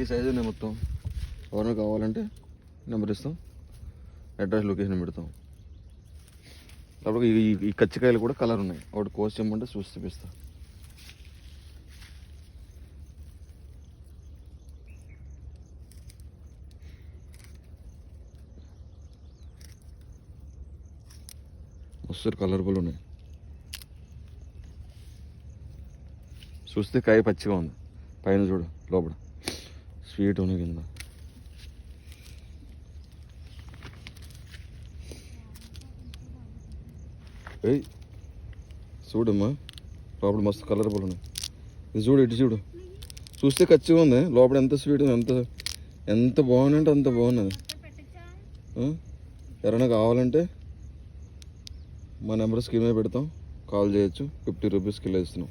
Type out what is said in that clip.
ఈ సైజు ఉన్నాయి మొత్తం. ఎవరైనా కావాలంటే నెంబర్ ఇస్తాం, అడ్రస్ లొకేషన్ పెడతాం. అప్పుడు ఈ కచ్చికాయలు కూడా కలర్ ఉన్నాయి, ఒకటి కోసి చెమ్మంటే చూసి చూపిస్తా. మస్తు కలర్ఫుల్ ఉన్నాయి. చూస్తే కాయ పచ్చిగా ఉంది, పైన చూడు లోపల స్వీట్ ఉంది కింద. ఏయ్ చూడమ్మా, లోపల మస్తు కలర్ఫుల్ ఉన్నాయి. ఇది చూడు, ఇటు చూడు, చూస్తే ఖచ్చితంగా ఉంది, లోపల ఎంత స్వీట్ ఎంత ఎంత బాగుందంటే అంత బాగున్నది. ఎవరైనా కావాలంటే మా నెంబర్ స్క్రీన్ మీద పెడతాం, కాల్ చేయొచ్చు. 50 రూపీస్ కిలో ఇస్తున్నాం.